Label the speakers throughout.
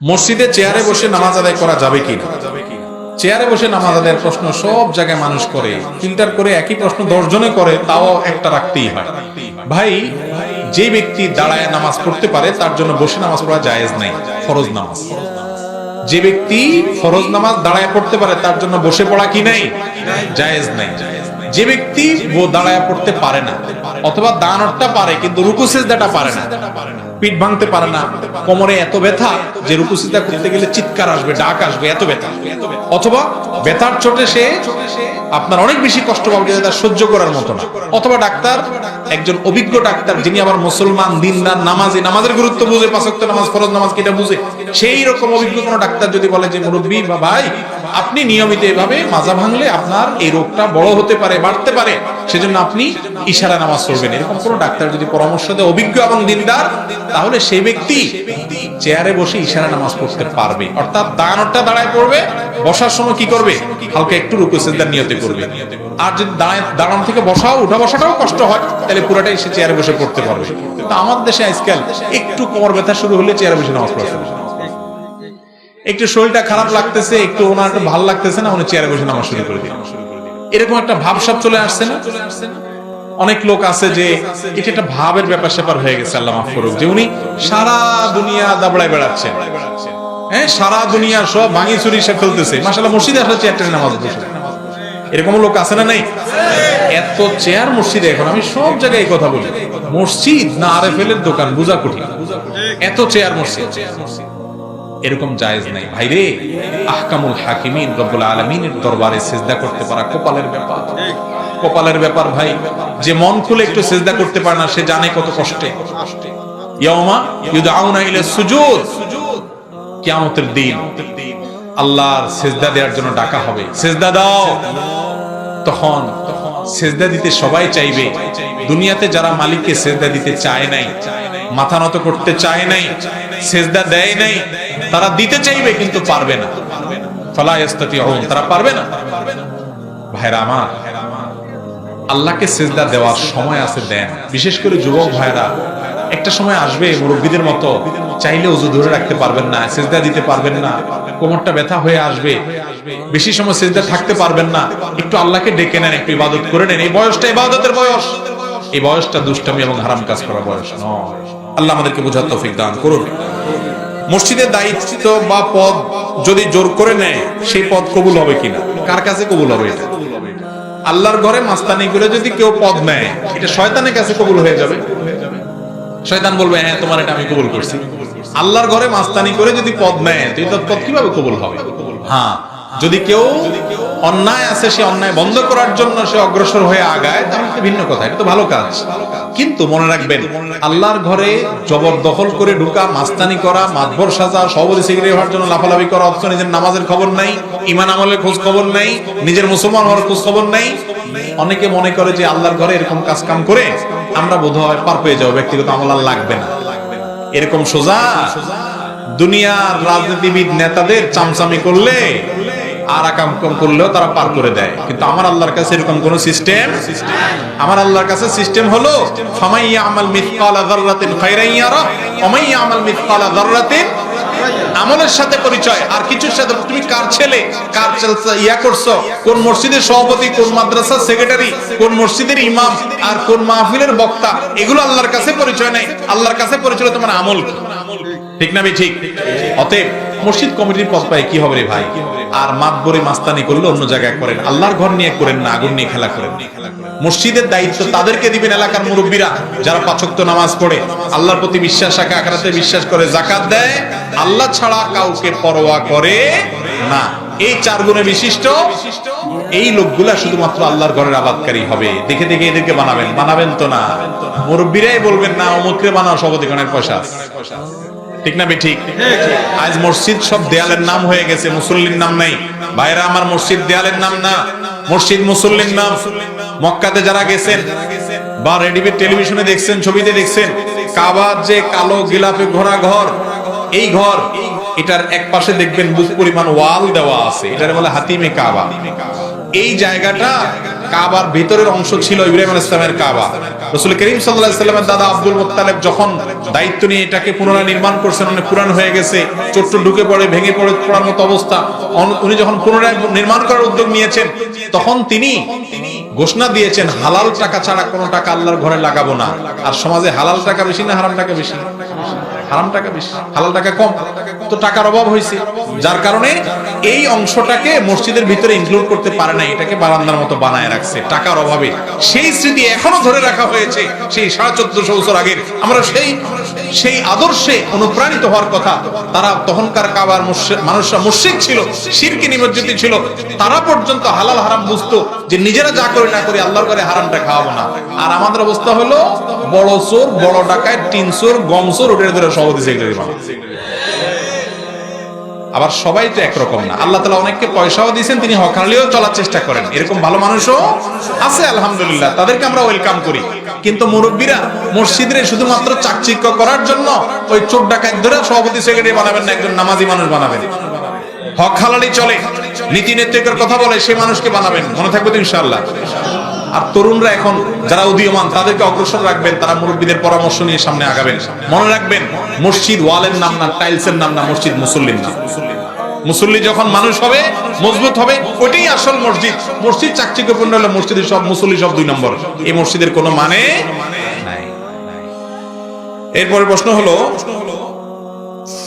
Speaker 1: মসজিদে চেয়ারে বসে নামাজ আদায় করা যাবে কি? চেয়ারে বসে নামাজ আদায়ের প্রশ্ন সব জায়গায় মানুষ করে, ফিল্টার করে একই প্রশ্ন 10 জনে করে, তাও একটা রাখতেই হয়। ভাই, যে ব্যক্তি দাঁড়ায় নামাজ পড়তে পারে তার জন্য বসে নামাজ পড়া জায়েজ নাই, ফরজ নামাজ। যে ব্যক্তি ফরজ নামাজ দাঁড়ায় পড়তে পারে তার জন্য বসে পড়া কি নাই, জায়েজ নাই। যে ব্যক্তি দাঁড়ায় পড়তে পারে না অথবা দাঁড়ানোটা পারে কিন্তু রুকু সিজদাটা পারে না, পিঠ ভাঙতে পারে না, কোমরে এত ব্যথা যে রুকু সিজদা করতে গেলে চিৎকার আসবে, ডাক আসবে, এত ব্যথা, অথবা ব্যথার চোটে সে আপনার অনেক বেশি কষ্ট পাবে যেটা তার সহ্য করার মতো না, অথবা ডাক্তার একজন অভিজ্ঞ ডাক্তার যিনি আবার মুসলমান, দিনদার, নামাজি, নামাজের গুরুত্ব বুঝে, পাঁচ ওয়াক্ত নামাজ, ফরজ নামাজ কিটা বুঝে, সেই রকম অভিজ্ঞ কোন ডাক্তার যদি বলে যে মুরব্বী বা ভাই আপনি নিয়মিত এভাবে মাজা ভাঙলে আপনার এই রোগটা বড় হতে পারে, বাড়তে পারে, সেজন্য আপনি ইশারা নামাজ পড়বেন, এরকম কোন ডাক্তার যদি পরামর্শ দেয় অভিজ্ঞ এবং দিনদার, তাহলে সেই ব্যক্তি চেয়ারে বসে ইশারা নামাজ পড়তে পারবে। অর্থাৎ দাঁড়ানোটা দাঁড়ায় পড়বে, বসার সময় কি করবে, হালকা একটু রুকু সিজদার নিয়তে করবে। আর যদি দাঁড়ানো থেকে বসাও, উঠা বসাটাও কষ্ট হয়, তাহলে পুরোটাই সে চেয়ারে বসে পড়তে পারবে। তো আমাদের দেশে আজকাল একটু কোমর ব্যথা শুরু হলে চেয়ারে বসে নামাজ পড়া শুরু, একটু শরীরটা খারাপ লাগতেছে, একটু ওনার একটু ভালো লাগতেছে না, উনি চেয়ারে বসে নামাজ শুরু করে দিন। এরকম একটা ভাবসাব চলে আসছে না? অনেক লোক আছে যে এটা একটা ভাবের ব্যাপার স্যাপার হয়ে গেছে, আল্লাহ মাফ করুক, যে উনি সারা দুনিয়া দাবড়ায় বেড়াচ্ছেন, হ্যাঁ, সারা দুনিয়া সব ভাঙি চুরি সে ফেলতেছে, মাশাআল্লাহ মসজিদে আসলে চেয়ারটা নামাজ বসে। এরকম লোক আছে না? নাই? এত চেয়ার মসজিদে, এখন আমি সব জায়গায় এই কথা বলি, মসজিদ না আরএফএল-এর দোকান বুঝা কঠিন, এত চেয়ার মসজিদ। এরকম জায়েজ নাই ভাইরে। আহকামুল হাকিমিন রব্বুল আলামিনের দরবারে সিজদা করতে পারা কপালের ব্যাপার, কপালের ব্যাপার ভাই। যে মন খুলে একটু সিজদা করতে পারে না সে জানে কত কষ্টে। ইয়াউমা ইউদআউনা ইলা সুজুদ, কিয়ামতের দিন আল্লাহর সিজদা দেওয়ার জন্য ডাকা হবে, সিজদা দাও। তখন সিজদা দিতে সবাই চাইবে। দুনিয়াতে যারা মালিককে সিজদা দিতে চায় নাই, মাথা নত করতে চায় নাই, সিজদা দেয় নাই, তারা দিতে চাইবে কিন্তু পারবে না। ফালা ইস্তাতিউন, তারা পারবে না। ভাইরা আমার, আল্লাহকে সিজদা দেওয়ার সময় আছে, দেন। বিশেষ করে যুবক ভাইরা, একটা সময় আসবে মুরব্বীদের মতো চাইলে ওযু ধরে রাখতে পারবেন না, সিজদা দিতে পারবেন না, কোমরটা ব্যথা হয়ে আসবে, বেশি সময় সিজদা থাকতে পারবেন না। একটু আল্লাহকে ডেকে নেন, একটু ইবাদত করে নেন। এই বয়সটা ইবাদতের বয়স, এই বয়সটা দুষ্টামি এবং হারাম কাজ করার বয়স নয়। আল্লাহ আমাদেরকে বোঝার তৌফিক দান করুন। মসজিদের দায়িত্ব বা পদ যদি জোর করে নেয়, সেই পদ কবুল হবে কিনা, কার কাছে কবুল হবে? এটা আল্লাহর ঘরে মাস্তানি করে যদি কেউ পদ নেয়, এটা শয়তানের কাছে কবুল হয়ে যাবে। শয়তান বলবে হ্যাঁ তোমার এটা আমি কবুল করছি। আল্লাহর ঘরে মাস্তানি করে যদি পদ নেয়, তো এটা পদ কিভাবে কবুল হবে? হ্যাঁ, যদি কেউ অন্যায় আছে, সে অন্যায় বন্ধ করার জন্য সে অগ্রসর হয়ে আগায়, তাহলে ভিন্ন কথা, এটা তো ভালো কাজ। কিন্তু মনে রাখবেন, আল্লাহর ঘরে জবরদখল করে ঢুকা, মাস্তানি করা, মাতবর সাজা, সবরি সিগারেট হওয়ার জন্য লাফালাফি করা, অথচ নিজের নামাজের খবর নাই, ঈমান আমলের খোঁজ খবর নাই, নিজের মুসলমান হওয়ার খোঁজ খবর নাই। অনেকে মনে করে যে আল্লাহর ঘরে এরকম কাজ কাম করে আমরা বোধহয় পার পেয়ে যাবো, ব্যক্তিগত আমল আর লাগবে না। এরকম সোজা দুনিয়ার রাজনীতিবিদ নেতাদের চামচামি করলে আর আকাম কম করলেও তারা পার করে দেয়, কিন্তু আমার আল্লাহর কাছে এরকম কোন সিস্টেম, আমার আল্লাহর কাছে সিস্টেম হলো ফামাইয়া আমাল মিসকালা যাররাতিন খায়রান ইয়ারা ওয়া মাইয়া আমাল মিসকালা যাররাতিন, আমলের সাথে পরিচয়, আর কিছুর সাথে। তুমি কার ছেলে, কার ইয়া করছো, কোন মসজিদের সভাপতি, কোন মাদ্রাসার সেক্রেটারি, কোন মসজিদের ইমাম, আর কোন মাহফিলের বক্তা, এগুলো আল্লাহর কাছে পরিচয় নাই। আল্লাহর কাছে পরিচয় তোমার আমল, ঠিক না? ঠিক। অতএব মসজিদ কমিটির পদ পায় কি হবে রে ভাই? আর মাতবরে মাস্তানি করলে অন্য জায়গায় করেন, আল্লাহর ঘর নিয়ে করেন না, আগুন নিয়ে খেলা করেন। মসজিদের দায়িত্ব তাদেরকে দিবেন, এলাকার মুরব্বীরা যারা 5 ওয়াক্ত নামাজ পড়ে, আল্লাহর প্রতি বিশ্বাস রাখে, আখিরাতে বিশ্বাস করে, যাকাত দেয়, আল্লাহ ছাড়া কাউকে পরোয়া করে না। এই 4 গুণে বিশিষ্ট এই লোকগুলা শুধুমাত্র আল্লাহর ঘরের আবাদকারী হবে। দেখে দেখে এদেরকে বানাবেন, বানাবেন তো না, মুরব্বীরাই বলবেন না অমুকরে বানাও, সভাপতিগণের পয়সা, ঠিক না? ঠিক। আজ মসজিদ সব দেয়ালের নাম হয়ে গেছে, মুসল্লির নাম নাই। ভাইরা আমার, মসজিদ দেয়ালের নাম না, মসজিদ মুসল্লির নাম। মক্কাতে যারা গেছেন বা রেডিমেড টেলিভিশনে দেখছেন, ছবিতে দেখছেন, কাবার যে কালো গিলাফে ঘোরা ঘর, এই ঘর, এটার এক পাশে দেখবেন বুক পরিমাণ ওয়াল দেওয়া আছে, এটার বলে হাতিমে কাবা। এই জায়গাটা কাবার ভিতরের অংশ ছিল ইব্রাহিম আলাইহিস সালামের কাবা। রাসূল করিম সাল্লাল্লাহু আলাইহি সাল্লামের দাদা আব্দুল মুত্তালিব যখন দায়িত্ব নিয়ে এটাকে পুনরায় নির্মাণ করছেন, অনেক পুরান হয়ে গেছে, চোট্ট ঢুকে পড়ে ভেঙে পড়ার মতো অবস্থা, উনি যখন পুনরায় নির্মাণ করার উদ্যোগ নিয়েছেন, তখন তিনি ঘোষণা দিয়েছেন হালাল টাকা ছাড়া কোনো টাকা আল্লাহর ঘরে লাগাবো না। আর সমাজে হালাল টাকা বেশি না হারাম টাকা বেশি? হারাম টাকা বেশি, হালাল টাকা কম। তো টাকার অভাব হয়েছে, যার কারণে এই অংশটাকে মসজিদের ভিতরে ইনক্লুড করতে পারে না, এটাকে বারান্দার মতো বানায় রাখছে টাকার অভাবে। সেই স্মৃতি এখনো ধরে রাখা হয়েছে, সেই 1450 বছর আগের। আমরা সেই আদর্শে অনুপ্রাণিত হওয়ার কথা। তারা তখনকার কাবার মানুষরা মুশরিক ছিল, শিরকে নিমজ্জিত ছিল, তারা পর্যন্ত হালাল হারাম বুঝতো যে নিজেরা যা করে না করি আল্লাহর ঘরে হারামটা খাওয়াবো না। আর আমাদের অবস্থা হলো বড় চোর, বড় ডাকাত, টিন চোর, গম চোর, ওটার ধরে সভাপতি সেক্রেটারি বানাবো। আবার সবাই তো একরকম না। আল্লাহ তাআলা অনেককে পয়সাও দিয়েছেন, তিনি হক হালালিও চলার চেষ্টা করেন, এরকম ভালো মানুষও আছে আলহামদুলিল্লাহ, তাদেরকে আমরা ওয়েলকাম করি। কিন্তু মুরব্বীরা মসজিদে শুধুমাত্র চাকচিক্য করার জন্য ওই চোর ডাকাত ধরে সভাপতি সেক্রেটারি বানাবেন না, একজন নামাজি মানুষ বানাবেন। হক হালালি চলে, নীতি নৈতিকের কথা বলে সে মানুষকে বানাবেন, মনে থাকবে তো ইনশাআল্লাহ। আর তরুণরা এখন যারা উদীয়মান তাদেরকে অগ্রসর রাখবেন, তারা মুরব্বীদের পরামর্শ নিয়ে সামনে আগাবেন। মনে রাখবেন মসজিদ ওয়ালের নাম না, টাইলসের নাম না, মসজিদ মুসল্লির নাম। মুসল্লি যখন মানুষ হবে, মজবুত হবে, ওইটাই আসল মসজিদ। মসজিদ চাকচিক্যপূর্ণ হলে মসজিদের সব মুসল্লি সব 2 নম্বর, এই মসজিদের কোনো মানে নাই। এরপরে প্রশ্ন হলো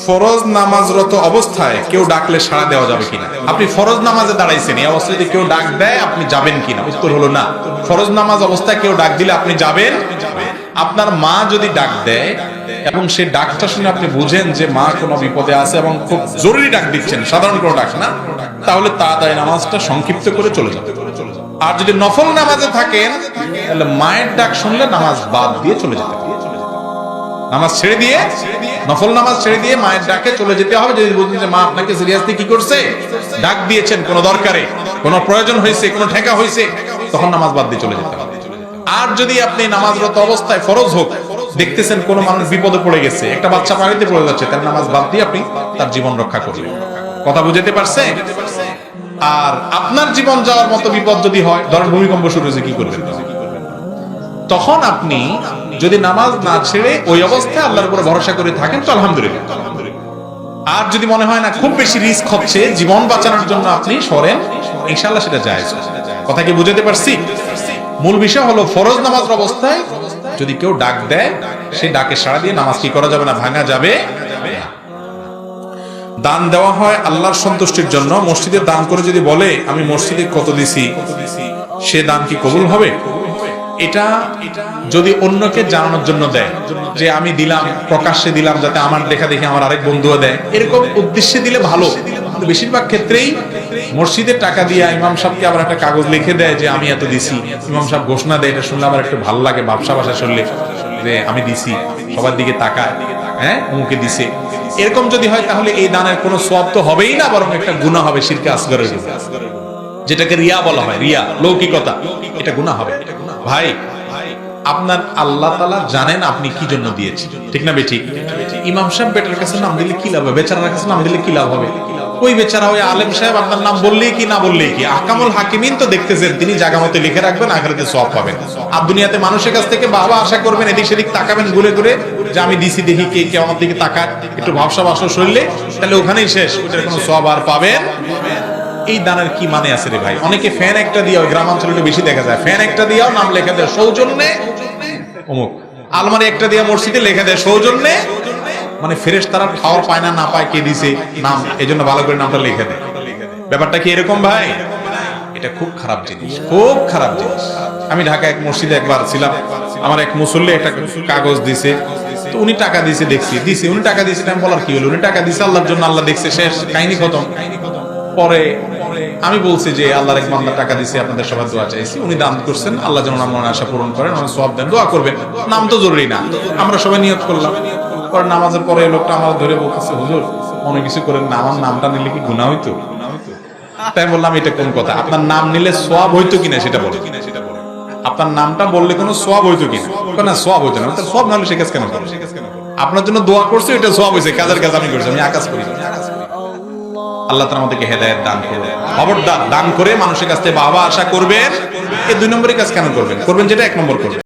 Speaker 1: ফরজ নামাজরত অবস্থায় কেউ ডাকলে সাড়া দেওয়া যাবে কিনা? আপনি ফরজ নামাজে দাঁড়াইছেন, এই অবস্থায় যদি কেউ ডাক দেয় আপনি যাবেন কিনা? উত্তর হলো না। ফরজ নামাজ অবস্থায় কেউ ডাক দিলে আপনি যাবেন। আপনার মা যদি ডাক দেয় এবং সেই ডাকটা শুনে আপনি বুঝেন যে মা কোনো বিপদে আছে এবং খুব জরুরি ডাক দিচ্ছেন, সাধারণ কোনো ডাক না, তাহলে তাড়াতাড়ি নামাজটা সংক্ষিপ্ত করে চলে যাবে। আর যদি নফল নামাজে থাকেন তাহলে মায়ের ডাক শুনলে নামাজ বাদ দিয়ে চলে যেতে হবে। নামাজ ছেড়ে দিয়ে, নফল নামাজ ছেড়ে দিয়ে মায়ের ডাকে চলে যেতে হবে। যদি বুঝলেন যে মা আপনাকে সিরিয়াসলি কি করছে, ডাক দিয়েছেন কোনো দরকারে, কোনো প্রয়োজন হয়েছে, কোনো ঠেকা হয়েছে, তখন নামাজ বাদ দিয়ে চলে যেতে হবে। আর যদি আপনি নামাজরত অবস্থায় ফরজ হোক দেখতেছেন কোনো মানুষ বিপদে পড়ে গেছে, একটা বাচ্চা পানিতে পড়ে যাচ্ছে, তার নামাজ বাদ দিয়ে আপনি তার জীবন রক্ষা করবেন। কথা বুঝতে পারছেন? আর আপনার জীবন যাওয়ার মতো বিপদ যদি হয়, ধরেন ভূমিকম্প শুরু হয়েছে, কি করবেন? তখন আপনি যদি নামাজ না ছেড়ে ওই অবস্থায় আল্লাহর উপর ভরসা করে থাকেন তো আলহামদুলিল্লাহ। আর যদি মনে হয় না খুব বেশি রিস্ক হচ্ছে, জীবন বাঁচানোর জন্য আপনি সরেন, ইনশাআল্লাহ সেটা জায়েজ। কথা কি বুঝতে পারছি? মূল বিষয় হলো ফরজ নামাজের অবস্থায় যদি কেউ ডাক দেয়, সেই ডাকে সাড়া দিয়ে নামাজ কি করা যাবে না, ভাঙা যাবে। দান দেওয়া হয় আল্লাহর সন্তুষ্টির জন্য। মসজিদে দান করে যদি বলে আমি মসজিদে কত দিছি, সে দান কি কবুল হবে? এটা যদি অন্যকে জানানোর জন্য দেয় যে আমি দিলাম, প্রকাশ্যে দিলাম যাতে আমার দেখা দেখে আমার আরেক বন্ধুও দেয়, এরকম উদ্দেশ্যে দিলে ভালো। কিন্তু বেশিরভাগ ক্ষেত্রেই মসজিদের টাকা দিয়ে ইমাম সাহেবকে আবার একটা কাগজ লিখে দেয় যে আমি এত দিছি, ইমাম সাহেব ঘোষণা দেয়, এটা শুনলে আমার একটু ভালো লাগে, ব্যবসা বাসা শুনলে যে আমি দিছি, সবার দিকে তাকায়, হ্যাঁ মুখে দিছে। এরকম যদি হয় তাহলে এই দানের কোনো সওয়াব তো হবেই না, বরং একটা গুনাহ হবে, শিরকে আসগরের গুনাহ, যেটাকে রিয়া বলা হয়। রিয়া, লৌকিকতা, এটা গুনাহ হবে। ভাই, আপনার আল্লাহ তাআলা জানেন আপনি কি জন্য দিয়েছেন, ঠিক না বেঠিক? ইমাম সাহেব বেটার কাছে নাম দিলে কি লাভ হবে? বেচারার কাছে নাম দিলে কি লাভ হবে? ওই বেচারা ওই আলেম সাহেব আপনার নাম বললেই কি না বললেই কি, আহকামুল হাকিমিন তো দেখতেছেন, তিনি জায়গা মতো লিখে রাখবেন, আখিরাতে সওয়াব পাবেন। আর দুনিয়াতে মানুষের কাছ থেকে বাবা আশা করবেন, এদিক সেদিক তাকাবেন ঘুরে ঘুরে যে আমি দিছি দেখি কে আমার দিকে তাকায়, একটু ভাবসা বাসা শুনলে, তাহলে ওখানেই শেষ, ওইটার কোনো সওয়াব আর পাবেন। এই দানের কি মানে আছে রে ভাই? অনেকে ফ্যান একটা দিয়েও, গ্রামাঞ্চলে একটু বেশি দেখা যায়, ফ্যান একটা দিয়েও নাম লেখা দেয় সৌজন্যে অমুক, আলমারি একটা দিয়ে মসজিদে লেখা দেয় সৌজন্যে, মানে ফেরেশতারা খাওয়ার পায় না, না পায় কে দিছে নাম, এজন্য ভালো করে নামটা লিখে দেয়। ব্যাপারটা কি এরকম ভাই? এটা খুব খারাপ জিনিস, খুব খারাপ জিনিস। আমি ঢাকা এক মসজিদে একবার ছিলাম, আমার এক মুসল্লি একটা কাগজ দিছে, তো উনি টাকা দিছে, দেখছি দিছে, উনি টাকা দিছে, আমি বলার কি হলো, উনি টাকা দিছে আল্লাহর জন্য, আল্লাহ দেখছে, শেষ, কাহিনী খতম। পরে আমি বলছি যে আল্লাহর এক বান্দা টাকা দিছে, আপনাদের সবার দোয়া চাইছি, উনি দান করছেন, আল্লাহ যেন আমার আশা পূরণ করেন, আমার সওয়াব দেন, দোয়া করবেন। নাম তো জরুরি না, আমরা সবাই নিয়ত করলাম। পরে নামাজের পরে লোকটা আমার ধরে বলতেছে, হুজুর অনেক কিছু করেন না, আমার নামটা নিলে কি গুনাহ হইতো? তাই বললাম এটা কোন কথা? আপনার নাম নিলে সওয়াব হইতো কিনা সেটা বলেন। আপনার নামটা বললে কোনো সওয়াব হইতো কিনা? না, সওয়াব হইতো না। তাহলে সওয়াব না হলে সে কাজ কেন করে? আপনার জন্য দোয়া করছে, এটা সওয়াব হয়েছে, কাজের কাজ আমি করছি, আমি আকাশ করি। আল্লাহ তাআলা আমাদেরকে হেদায়েত দান করুন। খবরদার দান করে মানুষের কাছ থেকে বাবা আশা করবেন, এই 2 নম্বরই কাজ কেন করবেন? করবেন যেটা 1 নম্বর করবেন।